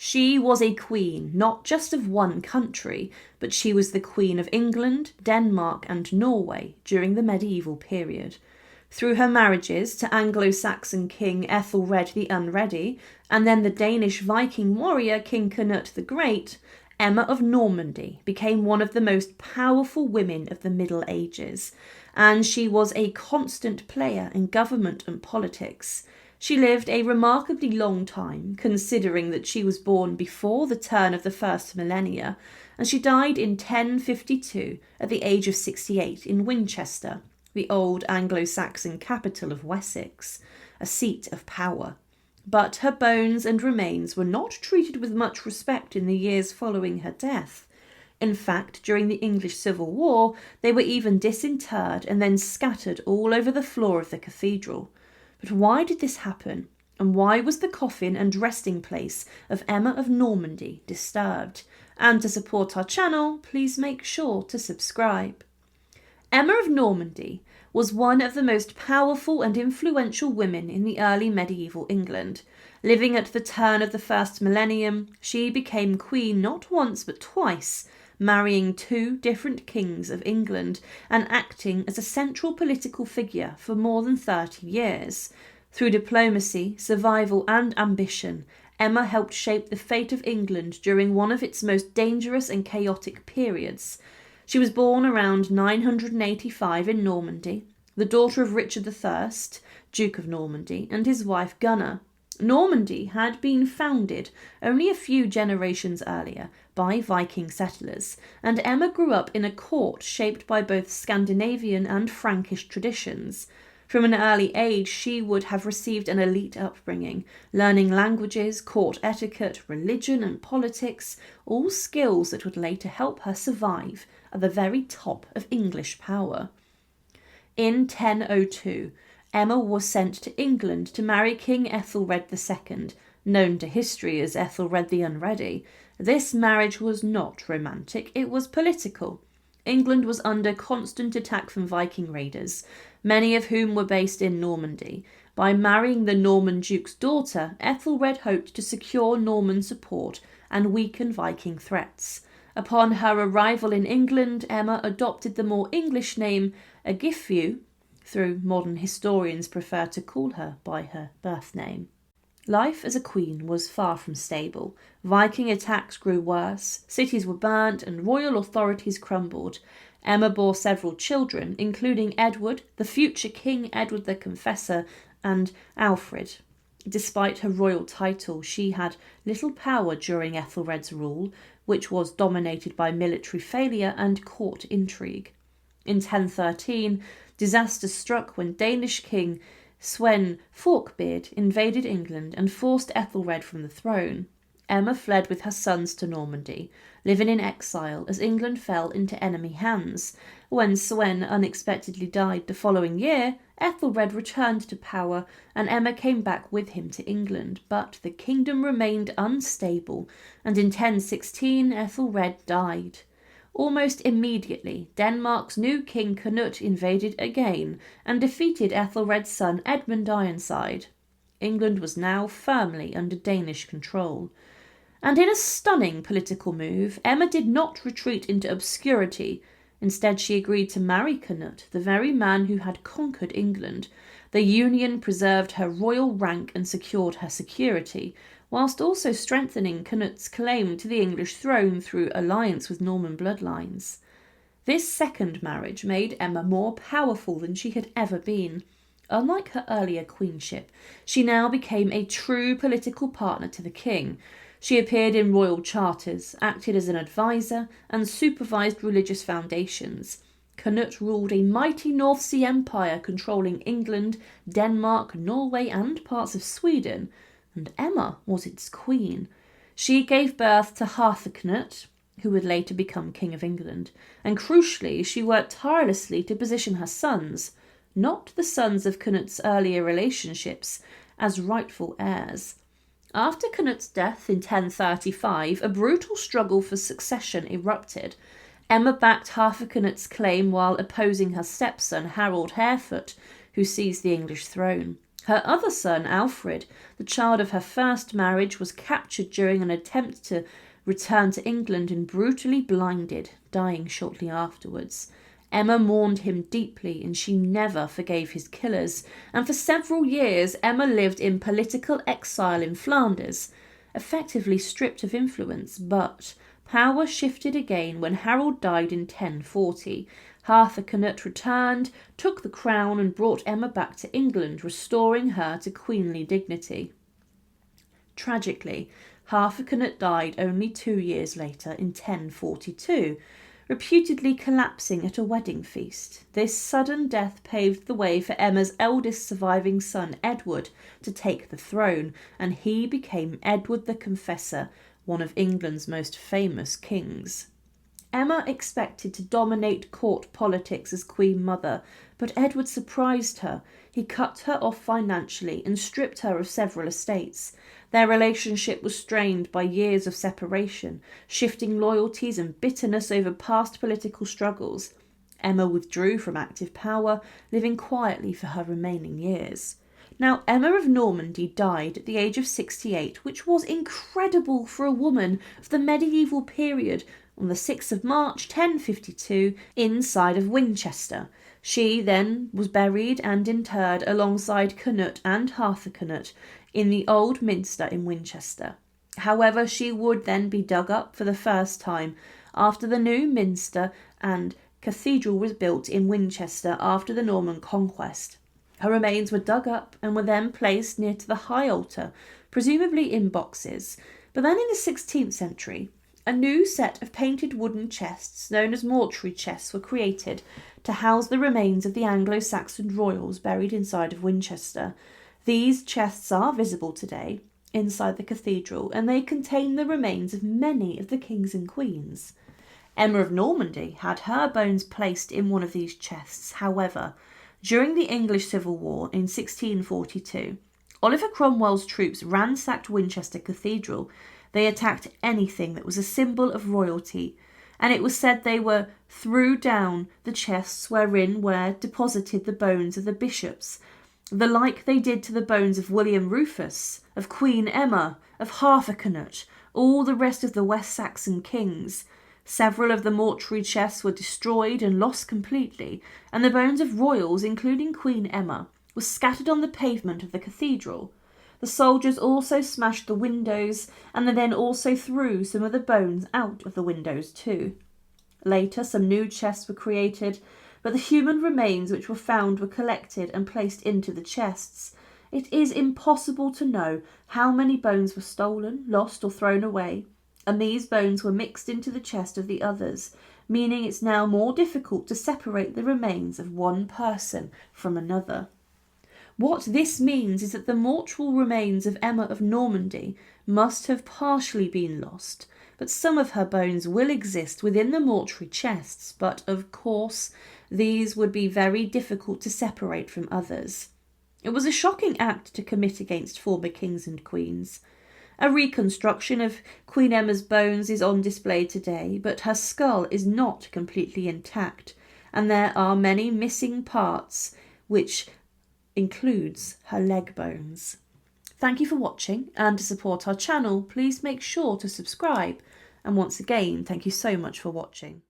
She was a queen, not just of one country, but she was the Queen of England, Denmark and Norway during the medieval period. Through her marriages to Anglo-Saxon King Aethelred the Unready, and then the Danish Viking warrior King Cnut the Great, Emma of Normandy became one of the most powerful women of the Middle Ages, and she was a constant player in government and politics. She lived a remarkably long time, considering that she was born before the turn of the first millennia, and she died in 1052 at the age of 68 in Winchester, the old Anglo-Saxon capital of Wessex, a seat of power. But her bones and remains were not treated with much respect in the years following her death. In fact, during the English Civil War, they were even disinterred and then scattered all over the floor of the cathedral. But why did this happen? And why was the coffin and resting place of Emma of Normandy disturbed? And to support our channel, please make sure to subscribe. Emma of Normandy was one of the most powerful and influential women in the early medieval England. Living at the turn of the first millennium, she became queen not once but twice, marrying 2 different kings of England and acting as a central political figure for more than 30 years. Through diplomacy, survival and ambition, Emma helped shape the fate of England during one of its most dangerous and chaotic periods. She was born around 985 in Normandy, the daughter of Richard I, Duke of Normandy, and his wife Gunna. Normandy had been founded only a few generations earlier by Viking settlers, and Emma grew up in a court shaped by both Scandinavian and Frankish traditions. From an early age, she would have received an elite upbringing, learning languages, court etiquette, religion and politics, all skills that would later help her survive at the very top of English power. In 1002, Emma was sent to England to marry King Aethelred II, known to history as Aethelred the Unready. This marriage was not romantic, it was political. England was under constant attack from Viking raiders, many of whom were based in Normandy. By marrying the Norman duke's daughter, Aethelred hoped to secure Norman support and weaken Viking threats. Upon her arrival in England, Emma adopted the more English name Egifu, though modern historians prefer to call her by her birth name. Life as a queen was far from stable. Viking attacks grew worse, cities were burnt, and royal authorities crumbled. Emma bore several children, including Edward, the future King Edward the Confessor, and Alfred. Despite her royal title, she had little power during Ethelred's rule, which was dominated by military failure and court intrigue. In 1013, disaster struck when Danish King Sven Forkbeard invaded England and forced Aethelred from the throne. Emma fled with her sons to Normandy, living in exile as England fell into enemy hands. When Sven unexpectedly died the following year, Aethelred returned to power and Emma came back with him to England, but the kingdom remained unstable, and in 1016 Aethelred died. Almost immediately, Denmark's new king Cnut invaded again and defeated Aethelred's son Edmund Ironside. England was now firmly under Danish control. And in a stunning political move, Emma did not retreat into obscurity. Instead, she agreed to marry Cnut, the very man who had conquered England. The union preserved her royal rank and secured her security, whilst also strengthening Cnut's claim to the English throne through alliance with Norman bloodlines. This second marriage made Emma more powerful than she had ever been. Unlike her earlier queenship, she now became a true political partner to the king. She appeared in royal charters, acted as an advisor, and supervised religious foundations. Cnut ruled a mighty North Sea empire controlling England, Denmark, Norway, and parts of Sweden, and Emma was its queen. She gave birth to Harthacnut, who would later become King of England, and crucially, she worked tirelessly to position her sons, not the sons of Cnut's earlier relationships, as rightful heirs. After Cnut's death in 1035, a brutal struggle for succession erupted. Emma backed Harthacnut's claim while opposing her stepson Harold Harefoot, who seized the English throne. Her other son, Alfred, the child of her first marriage, was captured during an attempt to return to England and brutally blinded, dying shortly afterwards. Emma mourned him deeply and she never forgave his killers, and for several years Emma lived in political exile in Flanders, effectively stripped of influence, but power shifted again when Harold died in 1040. Cnut returned, took the crown and brought Emma back to England, restoring her to queenly dignity. Tragically, Cnut died only 2 years later in 1042, reputedly collapsing at a wedding feast. This sudden death paved the way for Emma's eldest surviving son, Edward, to take the throne, and he became Edward the Confessor, one of England's most famous kings. Emma expected to dominate court politics as Queen Mother, but Edward surprised her. He cut her off financially and stripped her of several estates. Their relationship was strained by years of separation, shifting loyalties and bitterness over past political struggles. Emma withdrew from active power, living quietly for her remaining years. Now, Emma of Normandy died at the age of 68, which was incredible for a woman of the medieval period, on the 6th of March 1052 inside of Winchester. She then was buried and interred alongside Cnut and Cnut in the Old Minster in Winchester. However, she would then be dug up for the first time after the new minster and cathedral was built in Winchester after the Norman conquest. Her remains were dug up and were then placed near to the high altar, presumably in boxes. But then in the 16th century, a new set of painted wooden chests, known as mortuary chests, were created to house the remains of the Anglo-Saxon royals buried inside of Winchester. These chests are visible today inside the cathedral, and they contain the remains of many of the kings and queens. Emma of Normandy had her bones placed in one of these chests. However, during the English Civil War in 1642, Oliver Cromwell's troops ransacked Winchester Cathedral. They attacked anything that was a symbol of royalty, and it was said they threw down the chests wherein were deposited the bones of the bishops, the like they did to the bones of William Rufus, of Queen Emma, of Cnut, all the rest of the West Saxon kings. Several of the mortuary chests were destroyed and lost completely, and the bones of royals, including Queen Emma, were scattered on the pavement of the cathedral. The soldiers also smashed the windows, and they then also threw some of the bones out of the windows too. Later, some new chests were created, but the human remains which were found were collected and placed into the chests. It is impossible to know how many bones were stolen, lost, or thrown away, and these bones were mixed into the chest of the others, meaning it's now more difficult to separate the remains of one person from another. What this means is that the mortual remains of Emma of Normandy must have partially been lost, but some of her bones will exist within the mortuary chests, but of course these would be very difficult to separate from others. It was a shocking act to commit against former kings and queens. A reconstruction of Queen Emma's bones is on display today, but her skull is not completely intact, and there are many missing parts, which includes her leg bones. Thank you for watching, and to support our channel, please make sure to subscribe. And once again, thank you so much for watching.